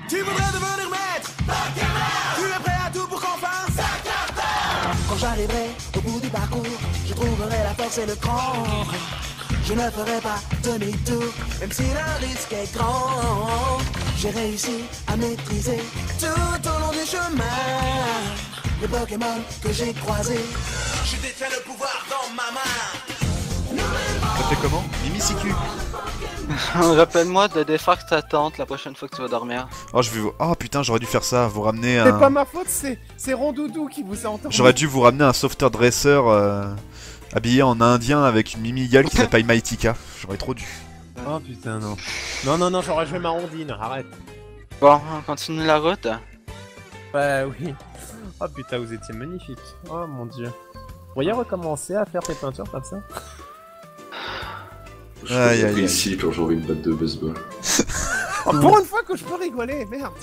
Tu voudrais devenir maître? Tu es prêt à tout pour qu'on fasse? Quand j'arriverai au bout du parcours, je trouverai la force et le cran. Je ne ferai pas demi-tour, même si le risque est grand. J'ai réussi à maîtriser tout au long du chemin les Pokémon que j'ai croisés. Je détiens le pouvoir dans ma main. Ça fait comment? Mimicicu. Rappelle-moi de défaire ta tente la prochaine fois que tu vas dormir. Oh, je vais vous... Oh putain, j'aurais dû faire ça, vous ramener C'est un... pas ma faute, c'est Rondoudou qui vous a entendu. J'aurais dû vous ramener un sauveteur dresseur habillé en indien avec une mimigale qui s'appelle Maitika. J'aurais trop dû. Oh putain, non. Non, j'aurais joué ma rondine, arrête. Bon, on continue la route. Bah oui. Oh putain, vous étiez magnifique. Oh mon dieu. Vous pourriez recommencer à faire tes peintures comme ça? Je Aïe, suis aïe, aïe. ici quand j'aurai une batte de baseball. Oh, pour une fois que je peux rigoler, merde.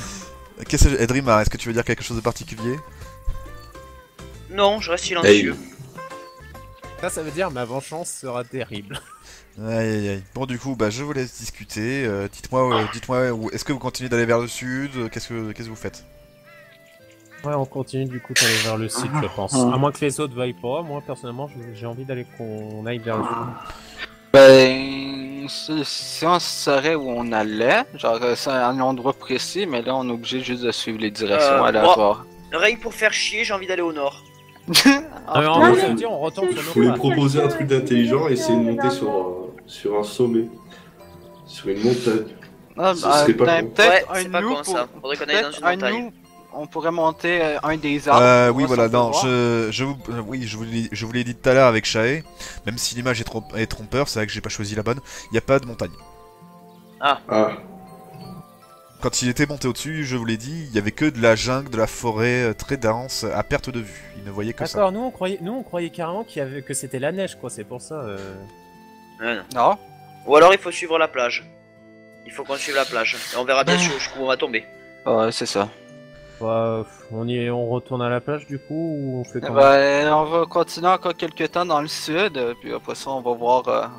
Qu'est-ce que... Edrimar, est-ce que tu veux dire quelque chose de particulier? Non, je reste silencieux. Ça veut dire ma vengeance sera terrible. Aïe aïe aïe. Bon du coup, bah je vous laisse discuter. Dites-moi, est-ce que vous continuez d'aller vers le sud? Qu'est-ce que vous faites? Ouais, on continue du coup d'aller vers le sud, je pense. À moins que les autres veuillent pas, moi personnellement j'ai envie d'aller qu'on aille vers le sud. Ben, si on saurait où on allait, genre c'est un endroit précis, mais là on est obligé juste de suivre les directions aléatoires. Rien que pour faire chier, j'ai envie d'aller au nord. Alors, non, ça veut dire on retombe sur Je nos voulais pas. proposer un truc d'intelligent et essayer de monter sur un sommet. Sur une montagne. Ah, Ce serait pas con. peut-être Ouais, c'est un pas nous con, ça. Faudrait qu'on aille dans une peut-être un montagne. nous, on pourrait monter un des arbres. Oui pour voilà, non, voir. je vous l'ai dit tout à l'heure avec Shae, même si l'image est trompeur, c'est vrai que j'ai pas choisi la bonne, il n'y a pas de montagne. Ah, Quand il était monté au-dessus, je vous l'ai dit, il y avait que de la jungle, de la forêt très dense, à perte de vue, il ne voyait que ça. D'accord, nous on croyait carrément que c'était la neige quoi, c'est pour ça. Ouais, non. Non. Ou alors il faut suivre la plage. Il faut qu'on suive la plage. Et on verra bien jusqu'où on va tomber. Ouais, c'est ça. Bah, on retourne à la plage du coup ou on fait comment? Ben, on va continuer encore quelques temps dans le sud, puis après ça on va voir.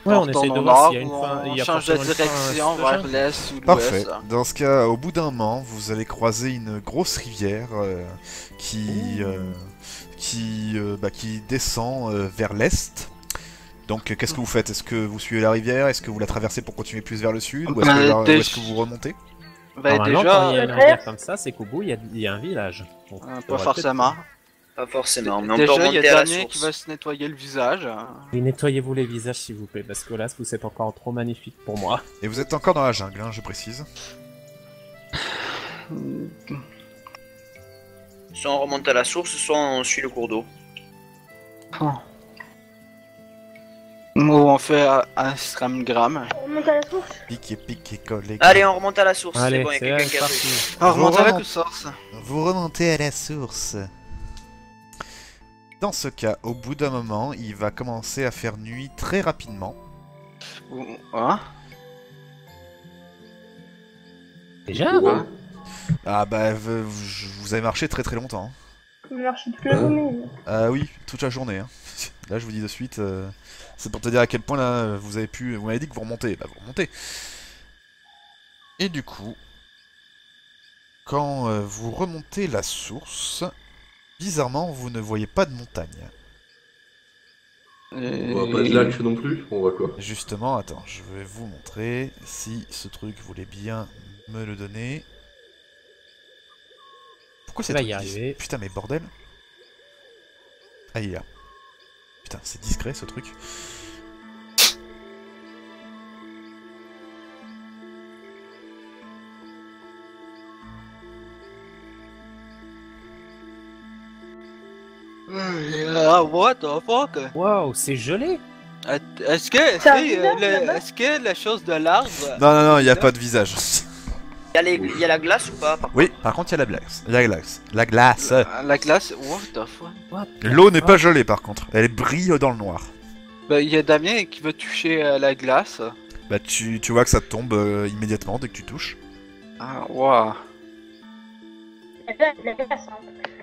Ouais, on retourne essaye de au voir nord, s'il y a une ou fin. on Il y a change de forcément une fin direction à vers l'est ou Parfait. l'ouest. Dans ce cas, au bout d'un moment, vous allez croiser une grosse rivière qui descend vers l'est. Donc, qu'est-ce que vous faites? Est-ce que vous suivez la rivière? Est-ce que vous la traversez pour continuer plus vers le sud? Ou est-ce que vous remontez? Ben Normalement, déjà, quand il y a une rivière comme ça, c'est qu'au bout il y a un village. Donc, pas faudrait peut-être- forcément. Pas forcément, mais on peut Déjà, il y remonter a à la Damien source. qui va se nettoyer le visage. Oui, nettoyez-vous les visages s'il vous plaît, parce que là vous êtes encore trop magnifique pour moi. Et vous êtes encore dans la jungle, hein, je précise. Soit on remonte à la source, soit on suit le cours d'eau. Ou on fait un stramgramme. On monte à la source. Piqué, collé. Allez, on remonte à la source. C'est Allez, bon, il y a c'est quelqu'un qui a parti. pris. On remonte avec remontez. ou source? Vous remontez à la source. Dans ce cas, au bout d'un moment, il va commencer à faire nuit très rapidement. Hein? Déjà ouais. Ah bah, vous avez marché très très longtemps. Je marche toute la journée. Ah oui, toute la journée. Hein. Là, je vous dis de suite, c'est pour te dire à quel point là, vous avez pu... Vous m'avez dit que vous remontez, bah vous remontez. Et du coup, quand vous remontez la source, bizarrement, vous ne voyez pas de montagne. On voit pas de lac non plus. On voit quoi? Justement, attends, je vais vous montrer si ce truc voulait bien me le donner. Pourquoi c'est va tout y arriver. Putain, mais bordel. Ah, il est là. Putain, c'est discret ce truc. What the fuck? Waouh, c'est gelé. Est-ce que, C'est un tu sais, visage, là-bas? est-ce que la chose de l'arbre... Non, il n'y a pas de visage. Il y a la glace ou pas? Oui, par contre, il y a la glace. La glace. La glace. La glace, what the fuck? L'eau n'est pas gelée par contre, elle brille dans le noir. Ben, il y a Damien qui veut toucher la glace. Bah tu vois que ça tombe immédiatement dès que tu touches. Ah, wow. La glace, hein.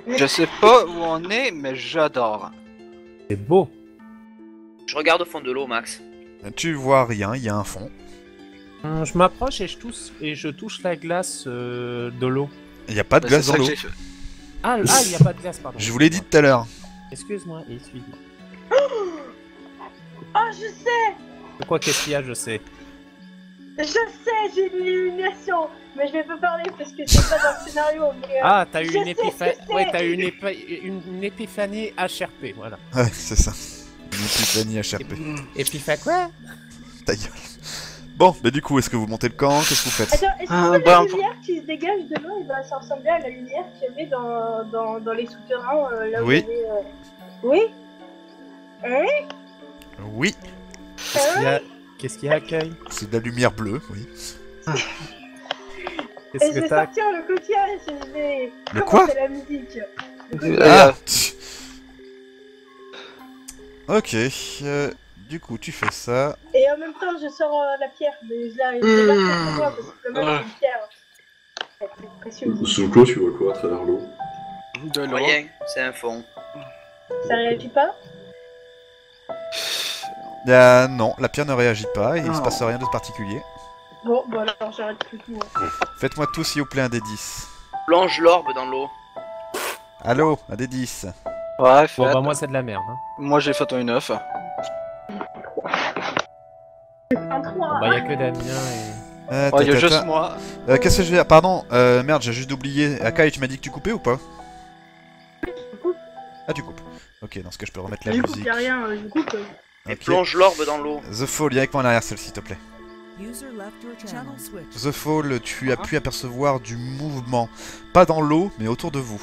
Je sais pas où on est, mais j'adore. C'est beau. Je regarde au fond de l'eau, Max. Tu vois rien, il y a un fond. Je m'approche et je touche la glace de l'eau. Il n'y a pas de Bah, glace c'est dans ça que l'eau. j'ai fait. Il n'y a pas de glace, pardon. Je vous l'ai dit tout à l'heure. Excuse-moi, excuse. Oh, je sais. De quoi qu'est-ce qu'il y a, je sais. Je sais, j'ai une illumination. Mais je vais pas parler parce que c'est pas dans le scénario. Mais, Ah, t'as eu je une sais épiphanie. ce que c'est. Ouais, t'as eu une épiphanie HRP, voilà. Ouais, c'est ça. Une épiphanie HRP. Épipha quoi? Ta gueule. Bon, bah du coup, est-ce que vous montez le camp? Qu'est-ce que vous faites? Attends, est-ce Ah, que bah, la lumière qui se dégage de l'eau, ça ressemble bien à la lumière qu'il y avait dans les souterrains là où Oui. il y avait, Oui. Hein? Oui, Qu'est-ce qu'il y a, Accueil? c'est de la lumière bleue, oui. Et Qu'est-ce je que vais t'as? sortir le coquillage et je vais Le quoi? commencer la musique. Ah Ok, du coup, tu fais ça. Et en même temps, je sors la pierre. Mais je la fais pour moi parce que quand même, c'est une pierre. C'est précieux. Zuko, tu vois quoi à travers l'eau? De l'eau. Rien, c'est un fond. Ça réagit pas? Non, la pierre ne réagit pas et il se passe rien de particulier. Bon, bah alors j'arrête plus tout. Hein. Faites-moi tous, s'il vous plaît, un des 10. Plonge l'orbe dans l'eau. Allô, un des 10. Ouais, fait. Bon, bah, moi, c'est de la merde. Hein. Moi j'ai fait un 9. Un 3. Bon, bah, y'a que Damien et. Ouais, y'a juste moi. Qu'est-ce que je vais dire? Pardon, merde, j'ai juste oublié. Akai, tu m'as dit que tu coupais ou pas? Ah, tu coupes. Ok, dans ce cas, je peux remettre la Je coupe, musique. y'a rien, je coupe. Et Ok. plonge l'orbe dans l'eau. The Fall, viens avec moi en arrière, s'il te plaît. User left your channel switch. The Fall, tu as pu apercevoir du mouvement. Pas dans l'eau, mais autour de vous.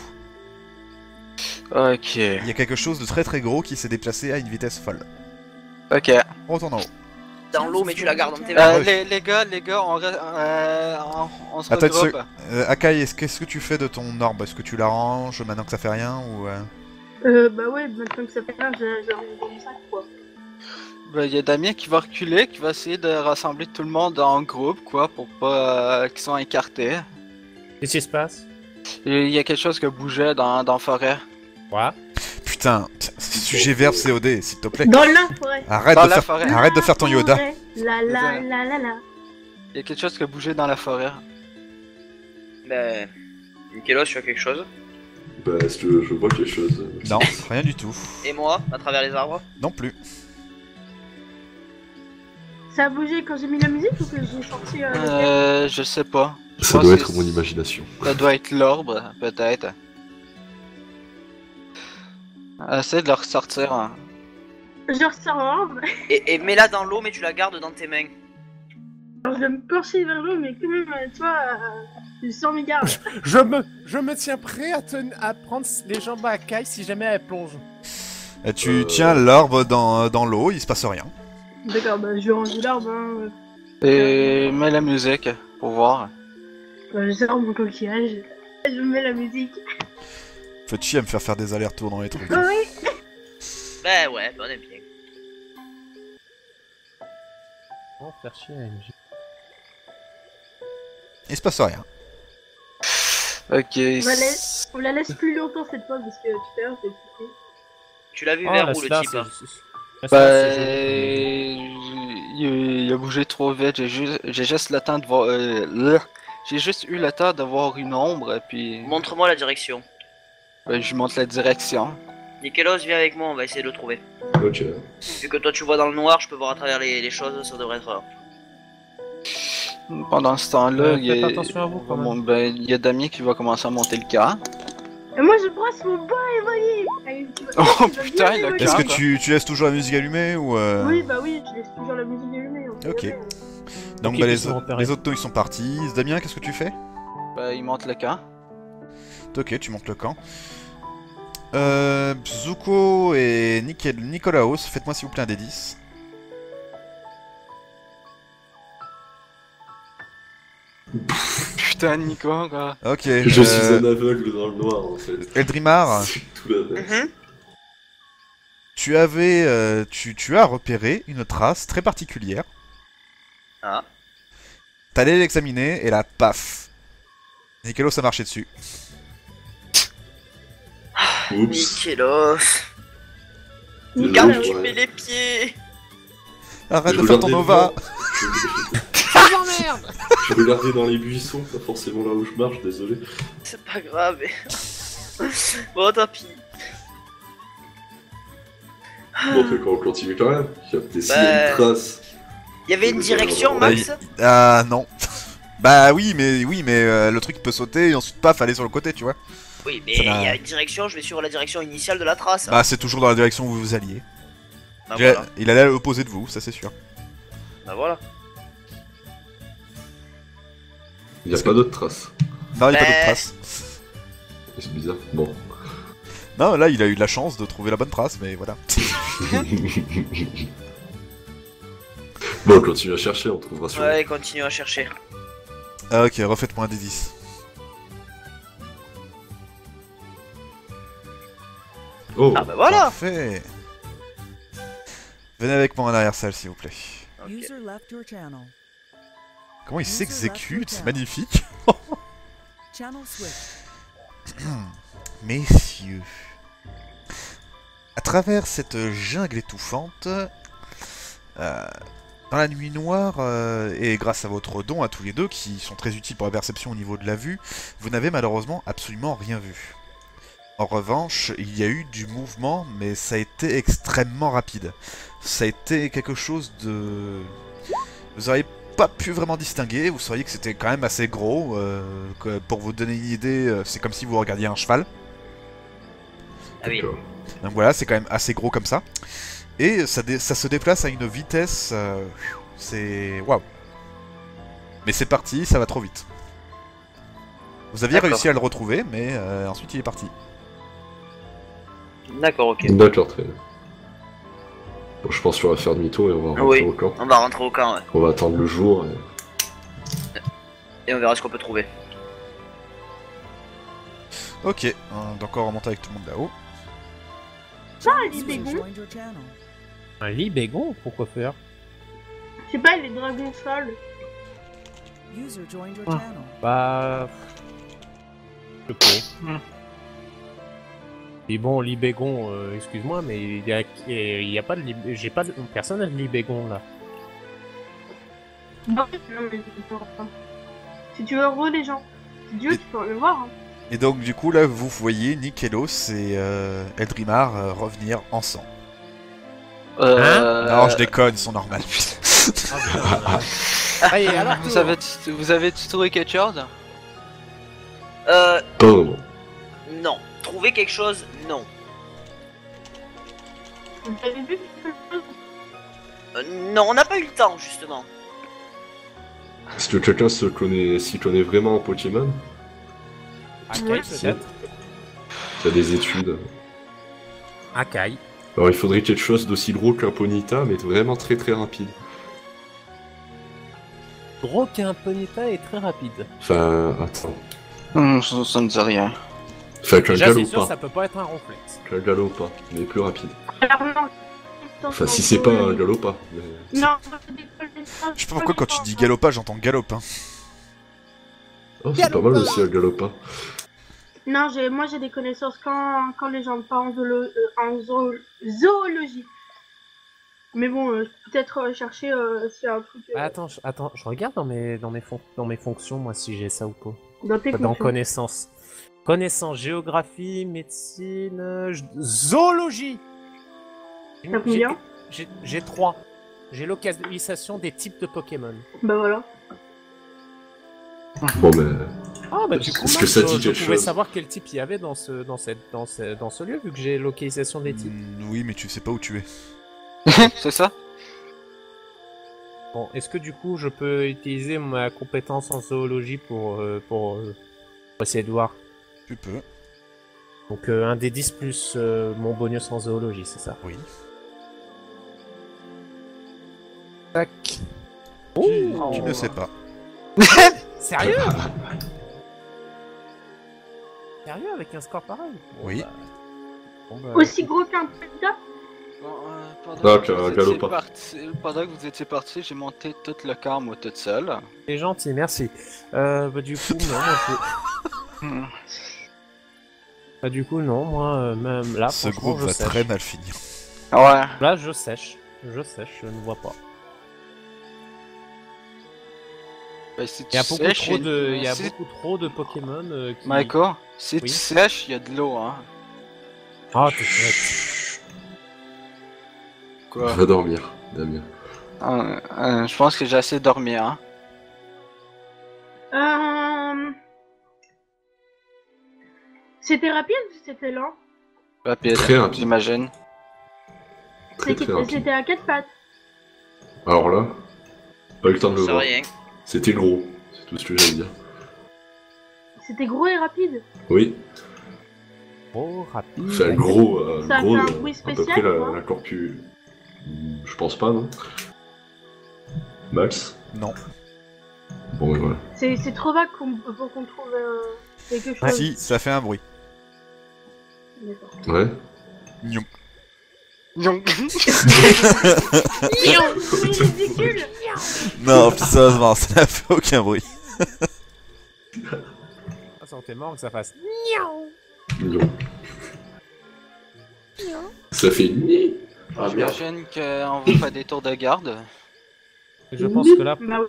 Ok. Il y a quelque chose de très très gros qui s'est déplacé à une vitesse folle. Ok. On retourne en haut. Dans l'eau, mais tu la gardes dans tes mains. Ouais. Les gars, on se Attends, regroupe. Akai, qu'est-ce que tu fais de ton orbe? Est-ce que tu l'arranges maintenant que ça fait rien ou Bah ouais, maintenant que ça fait rien, j'ai dans mon sac quoi. Ben, y a Damien qui va reculer, qui va essayer de rassembler tout le monde en groupe, quoi, pour pas qu'ils soient écartés. Qu'est-ce qui se passe? Il y a quelque chose qui bougeait dans la forêt. Quoi? Putain, sujet verbe COD, s'il te plaît. Dans la forêt. Arrête de faire ton Yoda. La la la la la. Il y a quelque chose qui a bougé dans la forêt. Ben. Nikelos, tu as quelque chose? Bah, si tu veux, je vois quelque chose. Non, rien du tout. Et moi, à travers les arbres? Non plus. Ça a bougé quand j'ai mis la musique ou que j'ai sorti Je sais pas. Je Ça pense doit que être mon imagination. Ça doit être l'orbe, peut-être. Essaye de le ressortir. Hein. Je ressors en orbe. Et mets-la dans l'eau, mais tu la gardes dans tes mains. Alors je vais me pencher vers l'eau, mais quand même, tu vois, je sens mes gardes. Je me tiens prêt à prendre les jambes à Akai si jamais elle plonge. Et tu tiens l'orbe dans l'eau, il se passe rien. D'accord, bah je vais ranger l'arbre. Hein. Et mets la musique pour voir. Bah, je sors mon coquillage. Je mets la musique. Faites chier à me faire des allers-retours dans les trucs. Bah oui. Ben ouais, on aime bien. Oh, faire chier AMG. Il se passe rien. Ok. On la laisse plus longtemps cette fois parce que tout à l'heure j'ai coupé. Tu l'as vu Oh, vers la où le Sla, type? Bah, il a bougé trop vite. J'ai juste le temps de voir. J'ai juste eu le temps de voir une ombre, puis Montre-moi la direction. ben, je lui montre la direction. Nikelos, viens avec moi, on va essayer de le trouver. Ok. Vu que toi tu vois dans le noir, je peux voir à travers les choses, ça devrait être... Pendant ce temps-là, Faites attention à vous, quand même. ben, il y a Damien qui va commencer à monter le camp. Et moi je brosse mon bas Evoli. Oh putain, le Est-ce que camp, tu laisses toujours la musique allumée ou Oui, bah oui, je laisse toujours la musique allumée. on sait Ok. jamais. Donc Ok, bah, ils les, sont repérés. les autres ils sont partis. Damien, qu'est-ce que tu fais? Ben, il monte le camp. Ok, tu montes le camp. Zuko et Nicolaos, faites-moi s'il vous plaît un des 10. Putain, Nico, quoi. Ok. Je suis un aveugle dans le noir en fait. Eldrimar, C'est tout l'inverse. tu as repéré une trace très particulière. Ah. T'allais l'examiner et là, paf. Nikelos a marché dessus. Oups. Nikelos. Désolé, Garde, ouais. tu mets les pieds. Arrête Je de faire ton regardais Nova. devant. Je vous emmerde. Je regardais dans les buissons, pas forcément là où je marche, désolé. C'est pas grave, mais... Bon, tant pis. Bon, fait qu'on continue quand même. Il y a peut-être une trace. Il y avait une direction, Max? Ah non. Bah oui, mais le truc peut sauter et ensuite paf, aller sur le côté, tu vois. Oui, mais il y a une direction, je vais suivre la direction initiale de la trace. Bah c'est toujours dans la direction où vous alliez. Bah voilà. Il allait à l'opposé de vous, ça c'est sûr. Bah voilà. Il n'y a pas d'autres traces. Non, il n'y a pas d'autres traces. C'est bizarre. Bon. Non, là il a eu de la chance de trouver la bonne trace, mais voilà. Bon, on continue à chercher, on trouvera sur. Ouais, continue à chercher. Ah, ok, refaites-moi un des 10. Oh. Ah bah voilà. Parfait. Venez avec moi en arrière-salle, s'il vous plaît. User left your channel. Comment il s'exécute, c'est magnifique. Channel switch. Messieurs, à travers cette jungle étouffante, dans la nuit noire, et grâce à votre don à tous les deux, qui sont très utiles pour la perception au niveau de la vue, vous n'avez malheureusement absolument rien vu. En revanche, il y a eu du mouvement, mais ça a été extrêmement rapide. Ça a été quelque chose de... Vous n'auriez pas pu vraiment distinguer, vous sauriez que c'était quand même assez gros. Pour vous donner une idée, c'est comme si vous regardiez un cheval. Ah oui. Donc voilà, c'est quand même assez gros comme ça. Et ça se déplace à une vitesse... c'est... Waouh. Mais c'est parti, ça va trop vite. Vous aviez réussi à le retrouver, mais ensuite il est parti. D'accord, ok. D'accord, très bien. Bon, je pense qu'on va faire demi-tour et on va rentrer au camp. On va rentrer au camp, ouais. On va attendre le jour. Et on verra ce qu'on peut trouver. Ok, donc on remonte avec tout le monde là-haut. Ah, il est User bégon. joined your channel. Un lit bégon, pourquoi faire? Je sais pas, il est dragon sol. User joined your Ah. channel. Bah... Je peux. Et bon, lit bégon, excuse-moi, mais il y a pas de lit... J'ai pas de... Personne n'a de lit bégon, là. Non, mais si tu veux revoir les gens, si tu veux, tu peux le voir. Hein. Et donc du coup là vous voyez Nikelos et Eldrimar revenir en sang. Non je déconne, ils sont normaux. Allez, alors Vous avez trouvé quelque chose? Pas vraiment. Non. Trouver quelque chose, non. Vous avez vu quelque chose? Non, on n'a pas eu le temps, justement. Est-ce que quelqu'un s'y connaît vraiment en Pokémon? Akai, peut-être. Il y a des études. Akai. Alors il faudrait quelque chose d'aussi gros qu'un Ponyta, mais vraiment très très rapide. Gros qu'un Ponyta est très rapide. Enfin, attends. Ça ne dit rien. Enfin, qu'un Déjà, c'est sûr, Galopin. ça peut pas être un ronflex. Qu'un Galopin, mais plus rapide. Alors, non. Enfin, si c'est pas un Galopin. Mais... Non, Je sais pas pourquoi quand tu dis Galopin j'entends Galopin. Oh, c'est pas mal aussi un Galopin. Non, moi j'ai des connaissances quand les gens parlent en zoologie. Mais bon, peut-être chercher s'il y a un truc. Attends, je regarde dans mes fonctions, moi, si j'ai ça ou pas. Dans tes Dans fonctions. connaissances. Connaissances, géographie, médecine, zoologie. T'as combien? J'ai 3. J'ai localisation des types de Pokémon. Bah voilà. Bon, mais. Ah bah du coup, Est-ce moi, que ça dit je quelque pouvais chose? savoir quel type il y avait dans ce lieu, vu que j'ai localisation des types. Oui mais tu sais pas où tu es. C'est ça? Bon, est-ce que du coup, je peux utiliser ma compétence en zoologie pour essayer de voir? Tu peux. Donc un des 10 plus mon bonus en zoologie, c'est ça? Oui. Tac. Tu ne sais pas. Sérieux? Sérieux avec un score pareil? Bon, Oui. bah, bon, bah, Aussi gros qu'un Panda. Non, qu'un Galopin. Pendant que vous étiez parti, j'ai monté tout le camp, moi, toute seule. C'est gentil, merci. Bah du coup, non, moi, bah du coup, non, moi, même là, Ce franchement, groupe je va sèche. très mal finir. Ouais. Là, je sèche, je ne vois pas. Ben, si Il y a tu beaucoup sèches, trop de, il y a si- beaucoup trop de Pokémon qui... Michael, si Oui. tu sèches, il y a de l'eau, hein. Ah, t'es bête. Quoi? Va dormir, Damien. Je pense que j'ai assez dormi, hein. C'était rapide ou c'était lent? Rapide, Très rapide. j'imagine. Très très rapide. C'était à 4 pattes. Alors là, pas eu le temps de le C'est voir. rien. C'était gros, c'est tout ce que j'allais dire. C'était gros et rapide. Oui, Oh, rapide. c'est un gros, Ça gros fait un de- bruit à peu spécial, près quoi. la corpus. Je pense pas, non Max. Non. Bon, et voilà. C'est trop vague pour qu'on trouve quelque chose. Si, ça fait un bruit. D'accord. Ouais. Gnon. C'est ridicule. Non, sérieusement, ça n'a fait aucun bruit. Ah, ça, t'es mort que ça fasse. Mignon. Ça fait ni. Ah merde. J'imagine qu'on va faire des tours de garde. Je pense que là, Bah oui.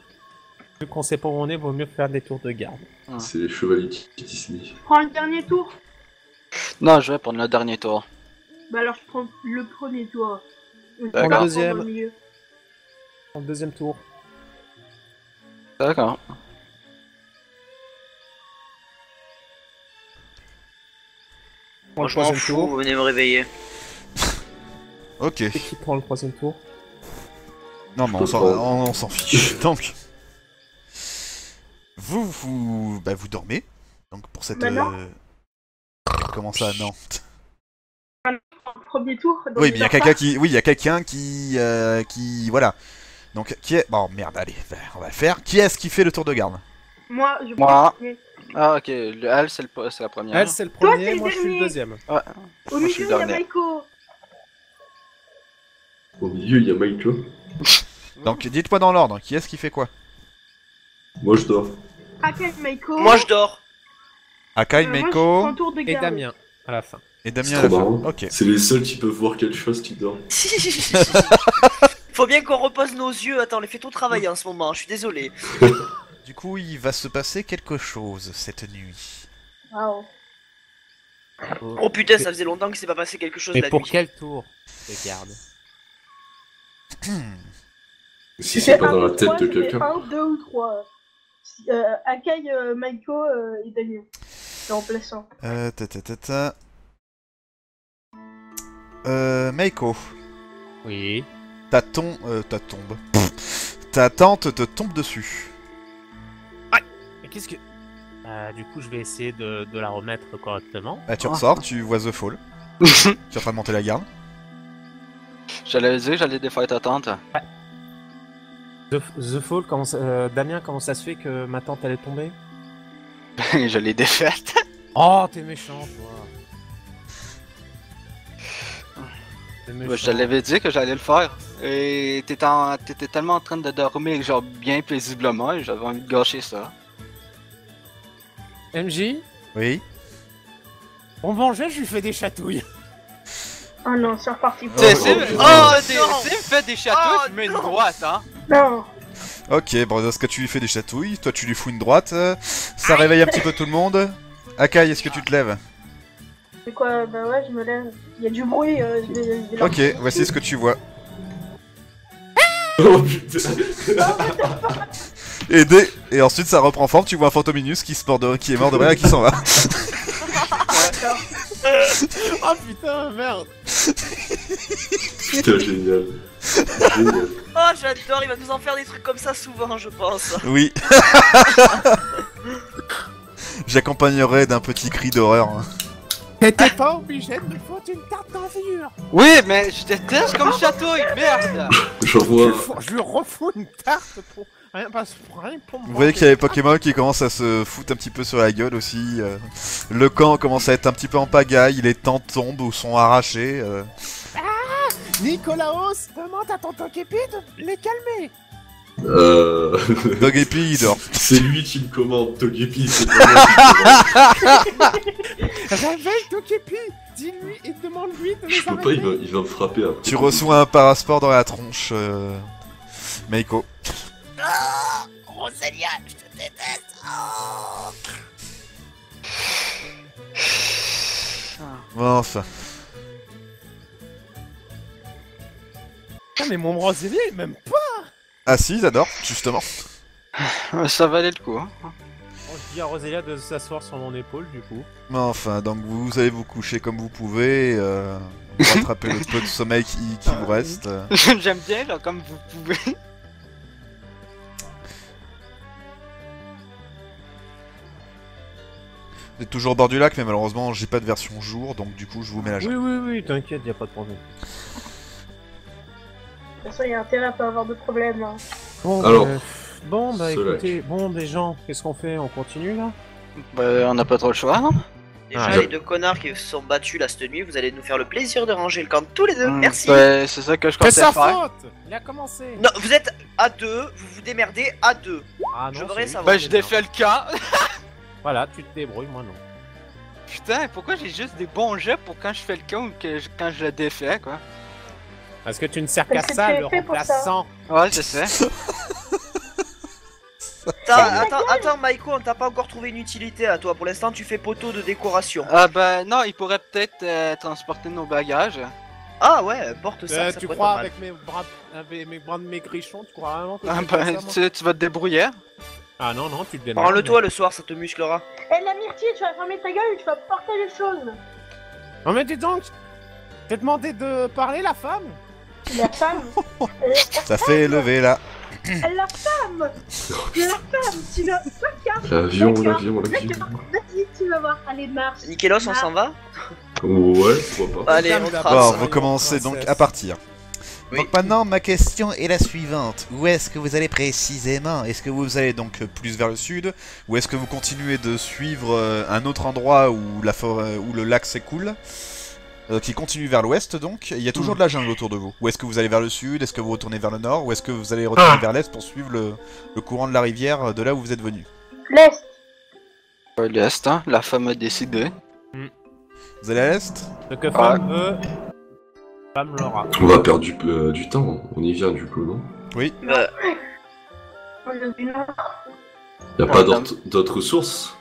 vu qu'on sait pas où on est, vaut mieux faire des tours de garde. C'est les chevaliers Disney. Prends le dernier tour. Non, je vais prendre le dernier tour. Bah alors je prends le premier tour. D'accord. Pas Deuxième. dans le milieu. En deuxième tour. D'accord. Prends Moi, le je m'en troisième fous, tour. venez me réveiller. Ok. Et qui prend le troisième tour? Non, mais Je peux prendre. on s'en fiche. Donc, vous dormez. Donc pour cette. Bah non. Comment ça, non? Le premier tour. donc Oui, mais il y a dors quelqu'un pas. qui, oui, il y a quelqu'un qui, voilà. Donc qui est, bon merde, allez, on va le faire. Qui est-ce qui fait le tour de garde? Moi, je Moi. prends le premier. Ah, ok. Elle, c'est la première. Elle, c'est le Toi, premier, t'es le moi je suis le dernier. deuxième. Au Moi, je milieu, suis il y a dernier. Maiko. Au milieu, il y a Michael. Donc dites-moi dans l'ordre, qui est-ce qui fait quoi? Moi, je dors. Akai, Maiko. Moi, je dors. Akai, Moi, je Meiko prends tour de Et garde. Damien, à la fin. et C'est Damien à la trop fin. marrant. Ok. C'est les seuls qui peuvent voir quelque chose qui dort. Faut bien qu'on repose nos yeux. Attends, on les fait tout travailler en ce moment. Je suis désolé. Du coup, il va se passer quelque chose cette nuit. Waouh. Oh putain, ça faisait longtemps qu'il s'est pas passé quelque chose Et la pour nuit. quel tour de garde? Si c'est pas dans la tête de c'était quelqu'un. 1, 2 ou 3. Akai, Maiko et Damien. C'est remplaçant. Ta. Meiko, Oui. ta tombe. Ta tante te tombe dessus. Mais qu'est-ce que... du coup, je vais essayer de la remettre correctement. Tu ressors, tu vois The Fall. Tu es en train de monter la garde. J'allais dire que j'allais défaire ta tante. The Fall, Damien, comment ça se fait que ma tante elle est tombée? Je l'ai défaite. Oh, t'es méchant, toi. T'es méchant. Je te l'avais dit que j'allais le faire. Et t'étais tellement en train de dormir, genre bien paisiblement, et j'avais envie de gâcher ça. MJ, Oui. on mangeait, je lui fais des chatouilles. Oh non, c'est reparti. Oh, TC me fait des chatouilles, Oh, je mets une non. droite, hein. Non. Ok, bon, dans ce cas, tu lui fais des chatouilles, toi tu lui fous une droite, ça réveille un petit peu tout le monde. Akai, est-ce que tu te lèves? C'est quoi? Bah ouais, je me lève. Il y a du bruit. Ok, voici ce que tu vois. Oh putain. Et ensuite ça reprend forme, tu vois un Fantominus qui est mort de rire et qui s'en va. Oh putain, merde. Putain, génial. Génial. Oh, j'adore. Il va nous en faire des trucs comme ça souvent, je pense. Oui. J'accompagnerai d'un petit cri d'horreur. T'étais pas obligé de me foutre une tarte d'envure. Oui, mais je déteste comme chatouille, merde. J'envoie. Je lui refous une tarte pour rien, pour Vous voyez qu'il y a les Pokémon qui commencent à se foutre un petit peu sur la gueule aussi. Le camp commence à être un petit peu en pagaille, les tentes tombent ou sont arrachées. Nicolaos, demande à tonton Képi de les calmer. Togepi il dort. C'est lui qui me commande, Togepi, c'est pas moi qui commande. Réveille ton Képi. Dis-lui et demande-lui de les Je peux pas, arrêter. il va me frapper après. Tu reçois un parasport dans la tronche, Meiko. Rosélia, je te déteste. Oh. Bon, enfin. Ah, mais mon Rosélia, il m'aime pas. Ah si, ils adorent, justement. Ça valait le coup. Hein. Bon, je dis à Rosélia de s'asseoir sur mon épaule, du coup. Mais enfin, donc vous allez vous coucher comme vous pouvez, pour rattraper le peu de sommeil qui vous reste. J'aime bien, là, comme vous pouvez. Vous êtes toujours au bord du lac, mais malheureusement j'ai pas de version jour, donc du coup je vous mets la Oui, oui, t'inquiète, y a pas de problème. De toute façon, il y a intérêt à pas avoir de problème. Hein. Bon, Alors, bah ce écoutez, bon, des gens, qu'est-ce qu'on fait? On continue là? Bah, on n'a pas trop le choix, non? Déjà, Ah. les deux connards qui se sont battus là cette nuit, vous allez nous faire le plaisir de ranger le camp tous les deux. Merci. Bah, c'est ça que je C'est comptais sa faire. faute! Il a commencé! Non, vous êtes à deux, vous vous démerdez à deux. Ah Je non, voudrais c'est savoir. Bah, je défais le camp. Voilà, tu te débrouilles, moi non. Putain, pourquoi j'ai juste des bons jets pour quand je fais le camp ou que quand je le défais, quoi? Parce que tu ne sers qu'à Parce que ça, tu es le fait pour ça. remplaçant. Ouais, je sais. Attends, Maïko, on t'a pas encore trouvé une utilité à toi. Pour l'instant, tu fais poteau de décoration. Ah bah non, il pourrait peut-être transporter nos bagages. Ah ouais, porte ça. Ça Tu pourrait crois être pas mal. avec mes bras de maigrichon, tu crois vraiment que Ah je vais bah, faire ça, moi tu vas te débrouiller. Ah non, non, tu te démerdes. Prends-le-toi le soir, ça te musclera. Eh, la myrtille, tu vas fermer ta gueule, tu vas porter les choses. Non mais dis donc, t'es demandé de parler la femme? La femme. Ça fait lever là. La femme. La femme, tu vas. Regarde. L'avion, D'accord. l'avion. Vas-y, tu vas voir. Allez, marche. Nikelos, on s'en va? Ouais, pourquoi pas. Allez, on Bon, trace. vous commencez donc à partir. Oui. Donc maintenant, ma question est la suivante. Où est-ce que vous allez précisément? Est-ce que vous allez donc plus vers le sud? Ou est-ce que vous continuez de suivre un autre endroit où, où le lac s'écoule qui continue vers l'ouest donc? Il y a toujours de la jungle autour de vous. Ou est-ce que vous allez vers le sud? Est-ce que vous retournez vers le nord? Ou est-ce que vous allez retourner vers l'est pour suivre le courant de la rivière de là où vous êtes venu? L'Est. L'Est, hein, la femme a décidé. Vous allez à l'est? Ce que femme veut, femme l'aura. On va perdre du temps, on y vient du coup, non? Oui. On vient du Nord. Y a pas d'autres sources?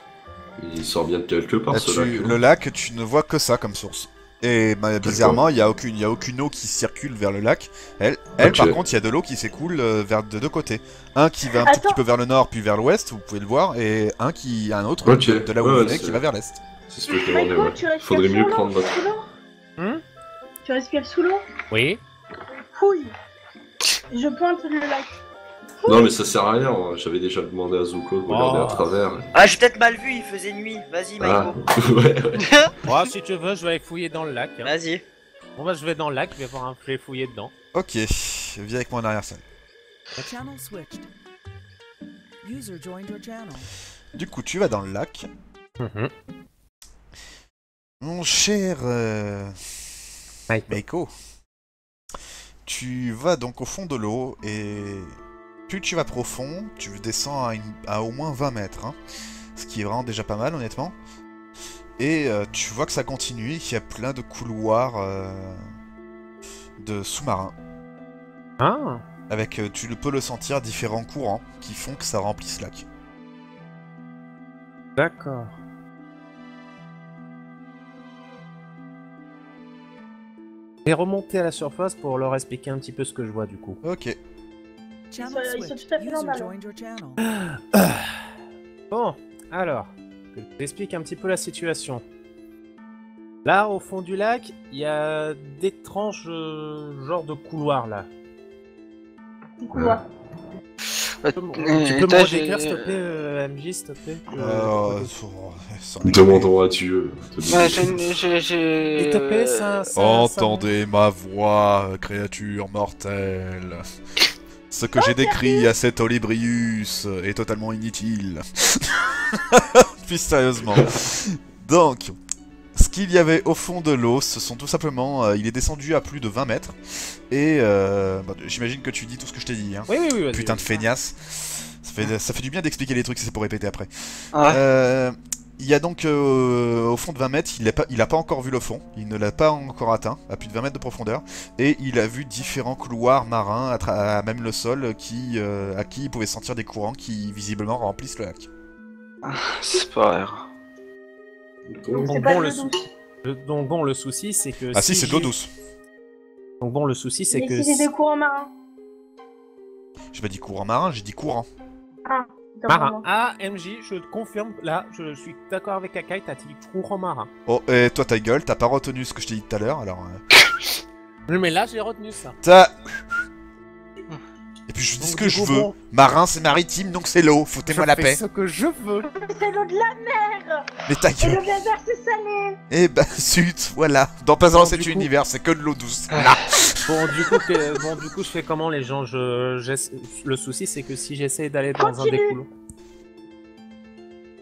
Il sort bien de quelque part Là, ce lac. le lac, tu ne vois que ça comme source. Et bah, bizarrement, il y a aucune eau qui circule vers le lac. Elle Ok. par contre, il y a de l'eau qui s'écoule vers de deux côtés. Un qui va un tout petit peu vers le nord, puis vers l'ouest, vous pouvez le voir, et un autre Ok. de là où Ouais, vous venez c'est- qui va vers l'est. C'est ce que je demandais, Maïko, ouais. tu respires Faudrait sous mieux l'eau, prendre notre... sous l'eau Tu respires sous l'eau? Oui. Fouille. Je pointe le lac. Non mais ça sert à rien, j'avais déjà demandé à Zuko de regarder Oh. à travers. Ah, j'ai peut-être mal vu, il faisait nuit. Vas-y, Ah, Maïko. ouais. Moi, si tu veux, je vais aller fouiller dans le lac. Hein. Vas-y. Bon bah je vais dans le lac, je vais fouiller dedans. Ok, viens avec moi en arrière-salle. Channel switched. User joined your channel. Du coup, tu vas dans le lac. Mhm. Mon cher Meiko, tu vas donc au fond de l'eau et plus tu vas profond, tu descends à au moins 20 mètres, hein, ce qui est vraiment déjà pas mal honnêtement. Et tu vois que ça continue, qu'il y a plein de couloirs de sous-marins. Ah. Avec, tu peux le sentir, différents courants qui font que ça remplit ce lac. D'accord. Je vais remonter à la surface pour leur expliquer un petit peu ce que je vois du coup. Ok. Channel Ils sont switched. tout à fait User normaux. joined your channel. Bon, alors, que je t'explique un petit peu la situation. Là, au fond du lac, il y a d'étranges genres de couloirs là. Couloir. Tu peux me redécrire s'il te plaît, MJ, s'il te plaît Demandons à Dieu. Ouais, j'ai... S'il te plaît, ça... Entendez ma voix, créature mortelle. Ce que j'ai décrit à cet Olébrius est totalement inutile. Puis sérieusement. Donc, ce qu'il y avait au fond de l'eau, ce sont tout simplement... il est descendu à plus de 20 mètres. Et bah, j'imagine que tu dis tout ce que je t'ai dit. Hein. Oui, vas-y. Putain de feignasse. Ça fait du bien d'expliquer les trucs si c'est pour répéter après. Ouais. Il y a donc au fond de 20 mètres, il a pas encore vu le fond, il ne l'a pas encore atteint, à plus de 20 mètres de profondeur, et il a vu différents couloirs marins, à même le sol, à qui il pouvait sentir des courants qui visiblement remplissent le lac. C'est pas rare. Donc, c'est Donc pas bon, de le l'eau sou- douce. Donc bon, le souci c'est que... Ah si, c'est de l'eau j'ai- douce. Donc bon, le souci c'est Mais que... si c'est des courants marins. J'ai pas dit courant marin, j'ai dit courant. Ah, Marin. Ah, MJ, je te confirme, là, je suis d'accord avec Akai, t'as dit courant marin. Oh, et toi ta gueule, t'as pas retenu ce que je t'ai dit tout à l'heure, alors... Oui, mais là, j'ai retenu ça. T'as... Et puis je dis Donc, ce que du je coup, veux. bon. Marin, c'est maritime, donc c'est l'eau, foutez-moi la Je paix. fais ce que je veux. c'est l'eau de la mer. Mais ta Et gueule. l'eau de la mer, c'est salé. Eh bah, zut, voilà. Dans pas dans Bon, cet du coup- univers, c'est que de l'eau douce. Bon, du coup, je fais comment, les gens Le souci, c'est que si j'essaie d'aller dans un des Continue. couloirs...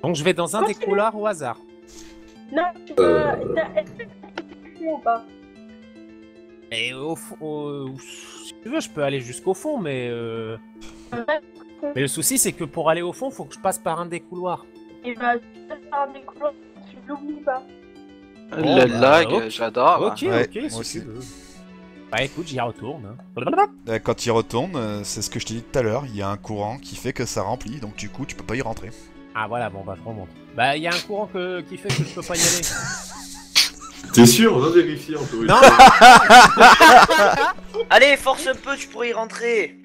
Donc, je vais dans un des Continue. couloirs au hasard. Non, tu peux. Est-ce que t'as ou pas? Et au fond... Si tu veux, je peux aller jusqu'au fond, mais... Mais le souci, c'est que pour aller au fond, faut que je passe par un des couloirs. Et bah, tu peux faire un des couleurs, tu l'oublies pas. Bon, Le bah, lag, ok. j'adore. Ok, Ouais, ok, moi si aussi. tu veux. Bah écoute, j'y retourne. Hein. Quand il retourne, c'est ce que je t'ai dit tout à l'heure, il y a un courant qui fait que ça remplit, donc du coup tu peux pas y rentrer. Ah voilà, bon bah je remonte. Bah il y a un courant qui fait que je peux pas y aller. T'es sûr? On va vérifier encore une Non. fois. Allez, force un peu, tu pourrais y rentrer.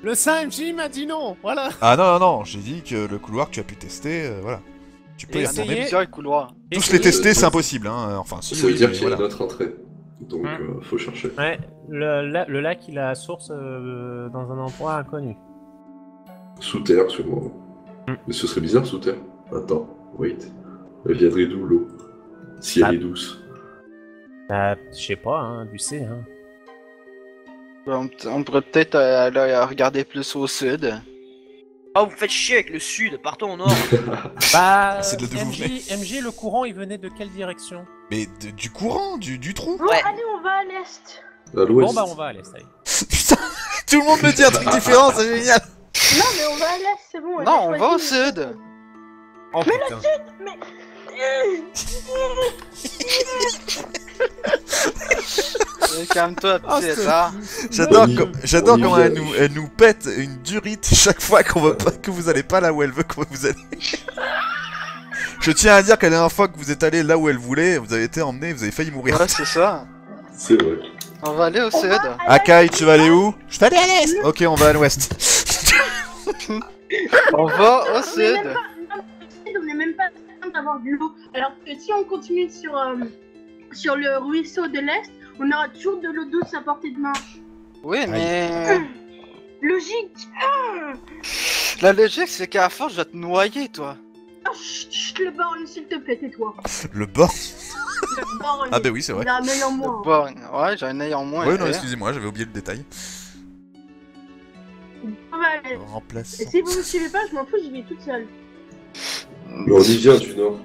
Le 5MJ m'a dit non, voilà. Ah non, non, non, j'ai dit que le couloir que tu as pu tester, voilà. Tu peux Et y Il y a retourner. plusieurs couloirs. Tous les Essayez- tester, c'est impossible, hein. Enfin, si, Ça veut oui, dire mais qu'il y a voilà. une autre entrée. Donc, faut chercher. Ouais, le lac il a source dans un endroit inconnu. Sous terre, sûrement. Mais ce serait bizarre sous terre. Attends, wait. Elle viendrait d'où l'eau? Si elle Ah. est douce. Bah, je sais pas, hein, du C, hein. On pourrait peut-être aller regarder plus au sud. Oh, vous faites chier avec le sud, partons au nord. Bah, C'est de là d'où vous venez. MJ, le courant il venait de quelle direction? Mais du courant, du trou. Bon, Ouais. allez, on va à l'est. À l'ouest. Bon bah on va à l'est, allez. Putain, tout le monde me dit un truc différent, c'est génial. Non, mais on va à l'est, c'est bon. Non, on j'ai va au choisi. sud. Oh putain. Calme-toi, Oh, petit ce- état. J'adore On y- j'adore on y comment va. elle nous pète une durite chaque fois qu'on veut pas que vous allez pas là où elle veut que vous allez. Je tiens à dire que la dernière fois que vous êtes allé là où elle voulait, vous avez été emmené, vous avez failli mourir. Ouais, c'est ça. C'est vrai. On va aller au sud. Akai, tu vas aller où? Je vais aller à l'est. Ok, on va à l'ouest. On va au On est sud. même pas- non, on n'est même pas en train d'avoir de l'eau. Alors que si on continue sur le ruisseau de l'Est, on aura toujours de l'eau douce à portée de main. Oui, mais Logique. la logique, c'est qu'à la force, je vais te noyer, toi. Ah, chut, chut, le borgne, s'il te plaît, tais-toi. Le bord. Le borgne. Ah bah oui, c'est vrai. Il a un œil en moins. Bon, ouais, j'ai un œil en moins. Ouais, non, hein. excusez-moi, j'avais oublié le détail. On va aller. Remplaçant. Et si vous me suivez pas, je m'en fous, j'y vais toute seule. Mais on y vient du nord.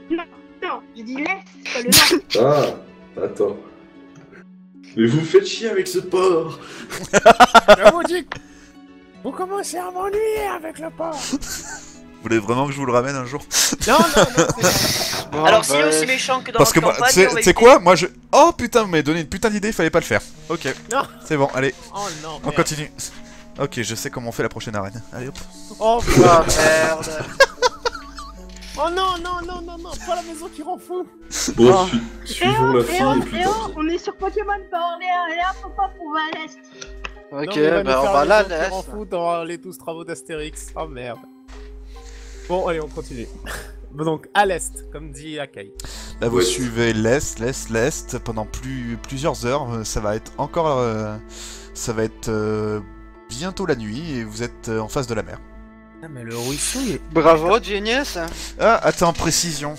Non, j'ai dit l'Est, pas le Nord. Ah, attends. Mais vous me faites chier avec ce porc. Je vous dis, vous commencez à m'ennuyer avec le port. Vous voulez vraiment que je vous le ramène un jour? Non, c'est Bon, Alors, s'il est ben, aussi méchant que dans Parce que notre moi, campagne, tu on va sais éviter. quoi? Moi je. Oh putain, vous m'avez donné une putain d'idée, il fallait pas le faire. Ok. Non. C'est bon, allez, Oh non, on merde. continue. Ok, je sais comment on fait la prochaine arène. Allez hop. Oh, Ah merde. oh non, non, non, non, non, pas la maison qui rend fou. Bon, Ah. suivons la fille et puis Et tant oh, pis. on est sur Pokémon Power, et hop, hop, hop, on va à l'Est. Ok, Non, mais ben nous on faire va la là, maison qui l'est. rend fou dans les 12 travaux d'Astérix. Oh merde. Bon, allez, on continue. Bon, donc, à l'est, comme dit Akai. Là, vous Ouais. suivez l'est pendant plusieurs heures. Ça va être encore. Ça va être bientôt la nuit et vous êtes en face de la mer. Ah, mais le ruisseau, il est... Bravo, Genius. Ah, attends, précision.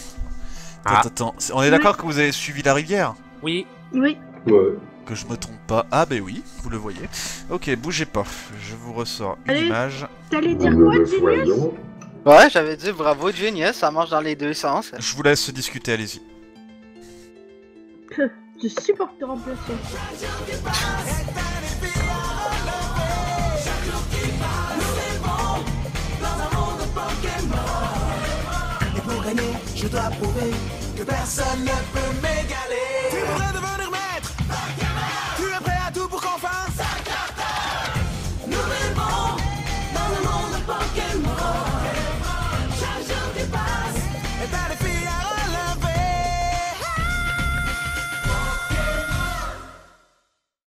Ah. Attends, on est d'accord que vous avez suivi la rivière? Oui. Oui. Ouais. Que je me trompe pas. Ah, ben oui, vous le voyez. Ok, bougez pas. Je vous ressors une Allez. image. T'allais dire Nous quoi, le Genius? voyons. Ouais, j'avais dit bravo, Genius. Ça marche dans les deux sens. Je vous laisse discuter, allez-y. Je supporte te remplacer. régner, je dois prouver que personne ne peut m'égaler. Tu voudrais devenir